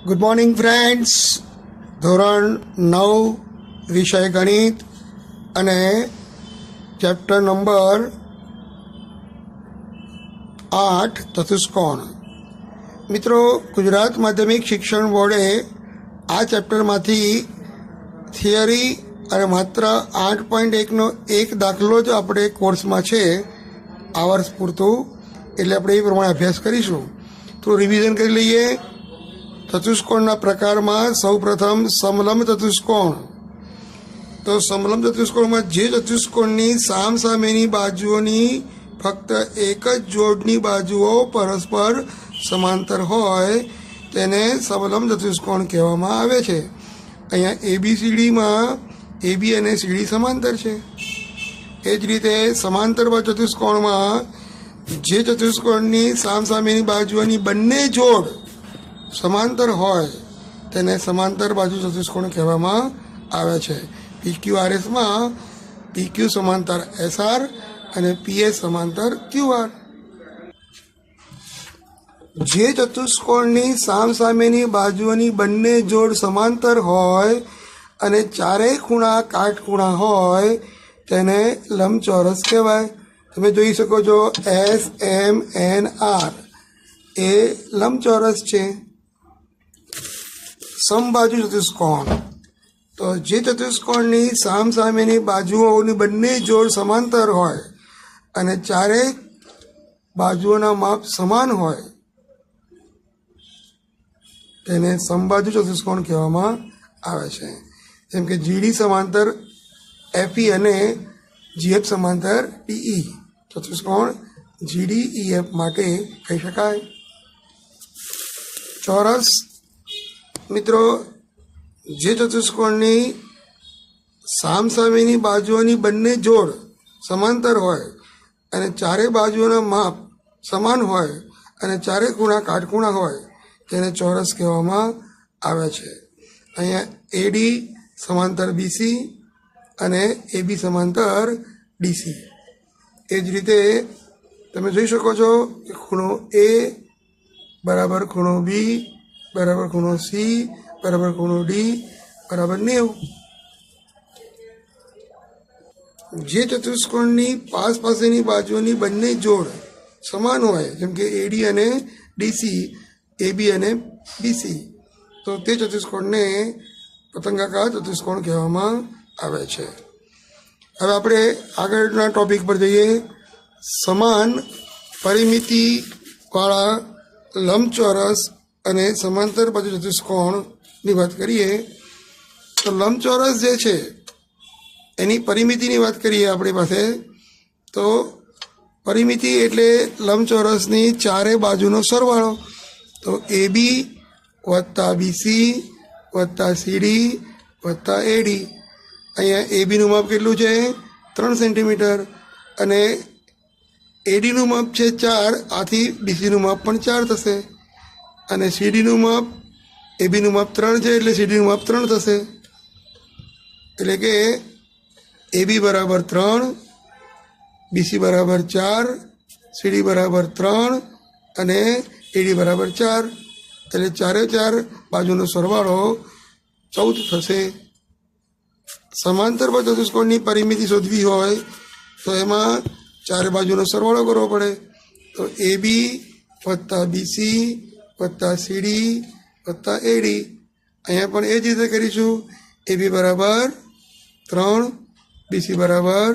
Good morning friends. ધોરણ 9 વિષય ગણિત અને ચેપ્ટર નંબર 8 ચતુષ્કોણ. મિત્રો, ગુજરાત માધ્યમિક શિક્ષણ બોર્ડે આ ચેપ્ટરમાંથી થિયરી અને માત્ર 8.1નો એક દાખલો જ આપણે કોર્સમાં છે આ વર્ષ પૂરતું, એટલે આપણે એ પ્રમાણે અભ્યાસ કરીશું. થોડું રિવિઝન કરી લઈએ. ચતુષ્કોણના પ્રકારમાં સૌપ્રથમ સમલંબ ચતુષ્કોણ. તો સમલંબ ચતુષ્કોણમાં જે ચતુષ્કોણની સામસામેની બાજુઓની ફક્ત એક જ જોડની બાજુઓ પરસ્પર સમાંતર હોય તેને સમલંબ ચતુષ્કોણ કહેવામાં આવે છે. અહીંયા ABCDમાં AB અને CD સમાંતર છે. એ જ રીતે સમાંતર ચતુષ્કોણમાં જે ચતુષ્કોણની સામસામેની બાજુઓની બંને જોડ સમાંતર હોય તેને સમાંતર બાજુ ચતુષ્કોણ કહેવામાં આવે છે. PQRSમાં PQ સમાંતર SR અને PS સમાંતર QR. જે ચતુષ્કોણની સામસામેની બાજુઓની બંને જોડ સમાંતર હોય અને ચારેય ખૂણા કાટખૂણા હોય તેને લંબચોરસ કહેવાય. તમે જોઈ શકો છો SMNR એ લંબચોરસ છે. સમબાજુ ચતુષ્કોણ. તો જે ચતુષ્કોણની સામસામેની બાજુઓની બંને જોડ સમાંતર હોય અને ચારેય બાજુઓના માપ સમાન હોય તેને સમબાજુ ચતુષ્કોણ કહેવામાં આવે છે. જેમ કે GD સમાંતર FE અને GF સમાંતર DE ચતુષ્કોણ GDEF માટે કહી શકાય. ચોરસ. મિત્રો, જે ચતુષ્કોણની સામસામેની બાજુઓની બંને જોડ સમાંતર હોય અને ચારે બાજુઓના માપ સમાન હોય અને ચારે ખૂણા કાટખૂણા હોય તેને ચોરસ કહેવામાં આવે છે. અહીંયા AD સમાંતર BC અને AB સમાંતર DC. એ જ રીતે તમે જોઈ શકો છો કે ખૂણો A બરાબર ખૂણો B બરાબર ખૂણો C બરાબર ખૂણો D બરાબર 90. જે ચતુષ્કોણની પાસેની બાજુઓની બંને જોડ સમાન હોય જેમ કે AD અને DC, AB અને BC, તો તે ચતુષ્કોણને પતંગાકાર ચતુષ્કોણ કહેવામાં આવે છે. હવે આપણે આગળના ટોપિક પર જઈએ. સમાન પરિમિતિવાળા લંબચોરસ અને સમાંતર બાજુ ચતુષ્કોણની વાત કરીએ તો લંબચોરસ જે છે એની પરિમિતિની વાત કરીએ આપણી પાસે. તો પરિમિતિ એટલે લંબચોરસની ચારે બાજુનો સરવાળો. તો AB વત્તા BC વત્તા CD વત્તા AD. અહીંયા ABનું માપ કેટલું છે? 3 સેન્ટીમીટર અને ADનું માપ છે 4. આથી BCનું માપ પણ 4 થશે અને CDનું માપ ABનું માપ 3 છે એટલે CDનું માપ 3 થશે. એટલે કે AB બરાબર 3, BC બરાબર 4, CD બરાબર 3 અને AD બરાબર 4. એટલે ચારે ચાર બાજુનો સરવાળો 14 થશે. સમાંતર ચતુષ્કોણની પરિમિતિ શોધવી હોય તો એમાં ચારે બાજુનો સરવાળો કરવો પડે. તો AB વત્તા BC વત્તા CD વત્તા AD. અહીંયા પણ એ જ રીતે કરીશું. AB બરાબર 3, BC બરાબર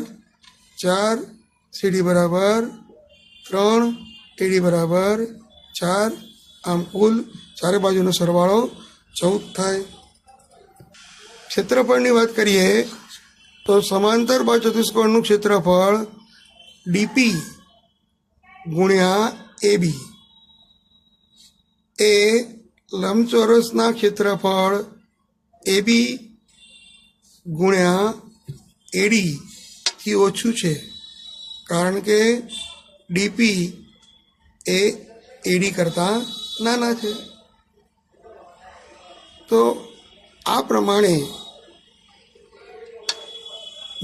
4, CD બરાબર 3, AD બરાબર 4. આમ કુલ ચારે બાજુનો સરવાળો 14 થાય. ક્ષેત્રફળની વાત કરીએ તો સમાંતર બાજુ ચતુષ્કોણનું ક્ષેત્રફળ DP ગુણ્યા AB એ લંબચોરસના ક્ષેત્રફળ AB ગુણ્યા AD થી ઓછું છે, કારણ કે DP એ AD કરતાં નાના છે. તો આ પ્રમાણે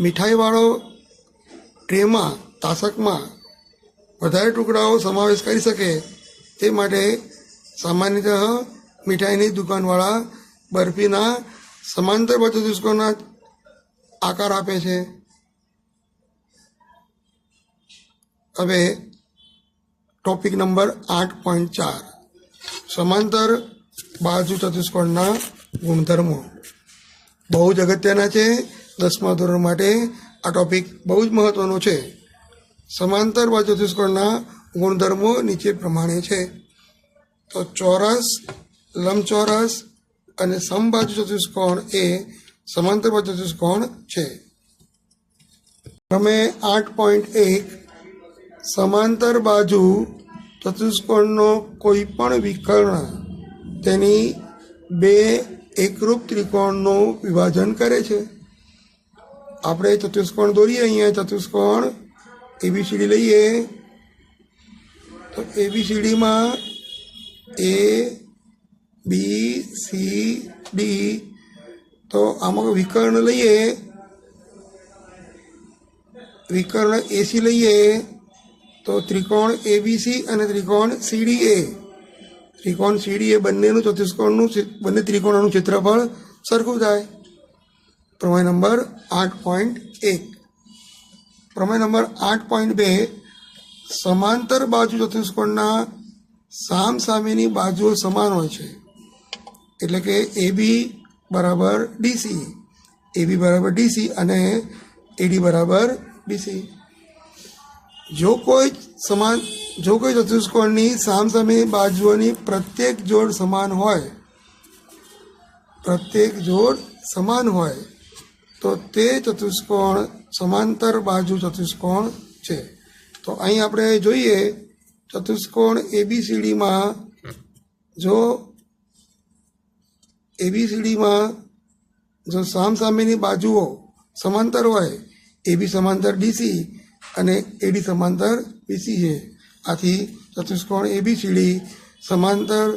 મીઠાઈવાળો ટ્રેમાં તાસકમાં વધારે ટુકડાઓ સમાવેશ કરી શકે તે માટે સામાન્યતઃ મીઠાઈની દુકાનવાળા બરફીના સમાંતર બાજુ ચતુષ્કોણના આકાર આપે છે. હવે ટોપિક નંબર 8.4 સમાંતર બાજુ ચતુષ્કોણના ગુણધર્મો. બહુ જ અગત્યના છે. 10મા ધોરણ માટે આ ટોપિક બહુ જ મહત્વનો છે. સમાંતર બાજુ ચતુષ્કોણના ગુણધર્મો નીચે પ્રમાણે છે. તો ચોરસ, લંબચોરસ અને સમબાજુ ચતુષ્કોણ એ સમાંતર બાજુ ચતુષ્કોણ છે. પ્રમેય 8.1 સમાંતર બાજુ ચતુષ્કોણનો કોઈ પણ વિકર્ણ તેની બે એકરૂપ ત્રિકોણનું વિભાજન કરે છે. આપણે ચતુષ્કોણ દોરીએ. અહીંયા ચતુષ્કોણ એબીસીડી લઈએ તો એબીસીડીમાં એ બી સી ડી, તો આમાં વિકર્ણ લઈએ, વિકર્ણ એસી લઈએ તો ત્રિકોણ એબીસી અને ત્રિકોણ સીડીએ. ત્રિકોણ સીડીએ બંનેનું ચતુષ્કોણનું બંને ત્રિકોણોનું ક્ષેત્રફળ સરખું થાય. પ્રમેય નંબર 8.1. પ્રમેય નંબર 8.2 સમાંતર બાજુ ચતુષ્કોણના સામસામેની બાજુઓ સમાન હોય છે. એટલે કે એબી બરાબર ડીસી, એબી બરાબર ડીસી અને એડી બરાબર બીસી. જો કોઈ ચતુષ્કોણની સામસામેની બાજુઓની પ્રત્યેક જોડ સમાન હોય તો તે ચતુષ્કોણ સમાંતર બાજુ ચતુષ્કોણ છે. તો અહીં આપણે જોઈએ ચતુષ્કોણ એબીસીડીમાં જો સામસામેની બાજુઓ સમાંતર હોય, એબી સમાંતર ડીસી અને એડી સમાંતર બીસી છે. આથી ચતુષ્કોણ એબીસીડી સમાંતર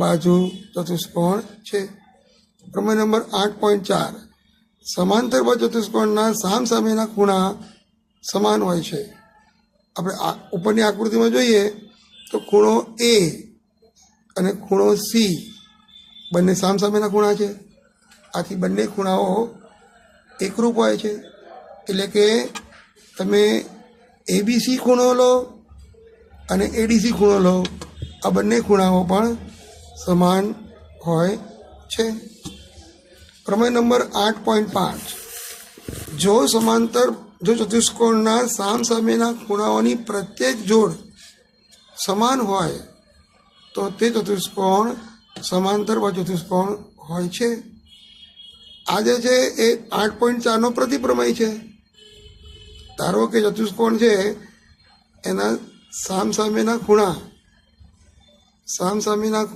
બાજુ ચતુષ્કોણ છે. પ્રમેય નંબર 8.4 સમાંતર બાજુ ચતુષ્કોણના સામસામેના ખૂણા સમાન હોય છે. આપણે ઉપરની આકૃતિમાં જોઈએ તો ખૂણો એ અને ખૂણો સી બંને સામસામેના ખૂણા છે. આથી બંને ખૂણાઓ એકરૂપ હોય છે. એટલે કે તમે એબીસી ખૂણો લો અને એડીસી ખૂણો લો, આ બંને ખૂણાઓ પણ સમાન હોય છે. પ્રમેય નંબર 8.5 જો ચતુષ્કોણના સામસામેના ખૂણાઓની પ્રત્યેક જોડ સમાન હોય તો તે ચતુષ્કોણ સમાંતર બાજુ ચતુષ્કોણ હોય છે. આ જે છે એ 8.4નો પ્રતિપ્રમેય છે. ધારો કે ચતુષ્કોણ છે એના સામસામેના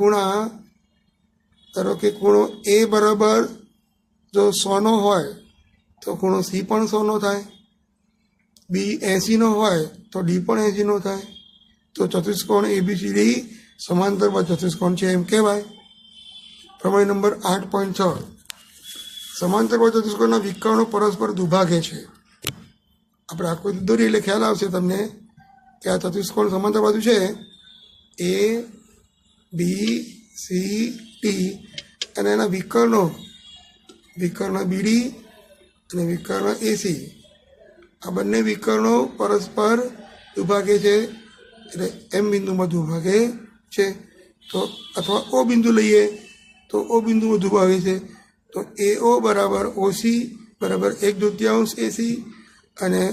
ખૂણા ધારો કે ખૂણો એ બરાબર જો 100નો હોય તો ખૂણો સી પણ 100નો થાય, બી 80નો હોય તો ડી પણ 80નો થાય. તો ચતુષ્કોણ એબીસીડી સમાંતર બાજુ ચતુષ્કોણ છે એમ કહેવાય. પ્રમેય નંબર 8.6 સમાંતર બાજુ ચતુષ્કોણના વિકર્ણો પરસ્પર દુભાગે છે. આપણે આકૃતિ દોરી એટલે ખ્યાલ આવશે તમને કે આ ચતુષ્કોણ સમાંતર બાજુ છે એ બી સી ડી અને એના વિકર્ણ બીડી અને વિકર્ણ એસી, આ બંને વિકર્ણો પરસ્પર દુભાગે છે. એટલે એમ બિંદુમાં દુભાગે છે. તો અથવા ઓ બિંદુ લઈએ તો ઓ બિંદુમાં દુભાગે છે. તો એઓ બરાબર ઓસી બરાબર 1/2 એસી અને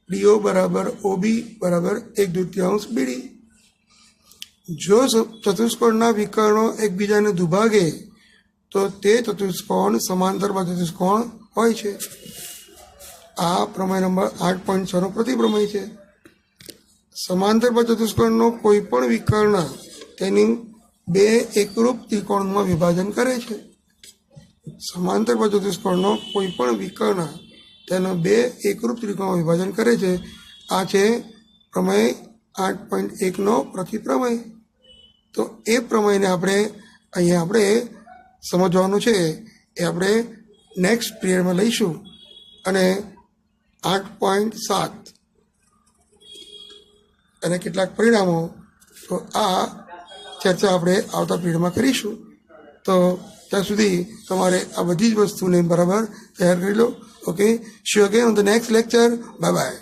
ડીઓ બરાબર ઓબી બરાબર 1/2 બીડી. જો ચતુષ્કોણના વિકર્ણો એકબીજાને દુભાગે તો તે ચતુષ્કોણ સમાંતર બાજુ ચતુષ્કોણ હોય છે. આ પ્રમેય નંબર 8.6નો પ્રતિપ્રમેય છે. સમાંતર બાજુ ચતુષ્કોણનો કોઈ પણ વિકર્ણ તેની બે એકરૂપ ત્રિકોણમાં વિભાજન કરે છે. સમાંતર બાજુ ચતુષ્કોણનો કોઈ પણ વિકર્ણ તેના બે એકરૂપ ત્રિકોણમાં વિભાજન કરે છે. આ છે પ્રમેય 8.1નો પ્રતિપ્રમેય. તો એ પ્રમેયને આપણે સમજવાનું છે એ આપણે નેક્સ્ટ પિરિયડમાં લઈશું. અને 8.7 અને કેટલાક પરિણામો, તો આ ચર્ચા આપણે આવતા પીરિયડમાં કરીશું. તો ત્યાં સુધી તમારે આ બધી જ વસ્તુને બરાબર તૈયાર કરી લો. Okay, see you again on the next lecture. Bye by.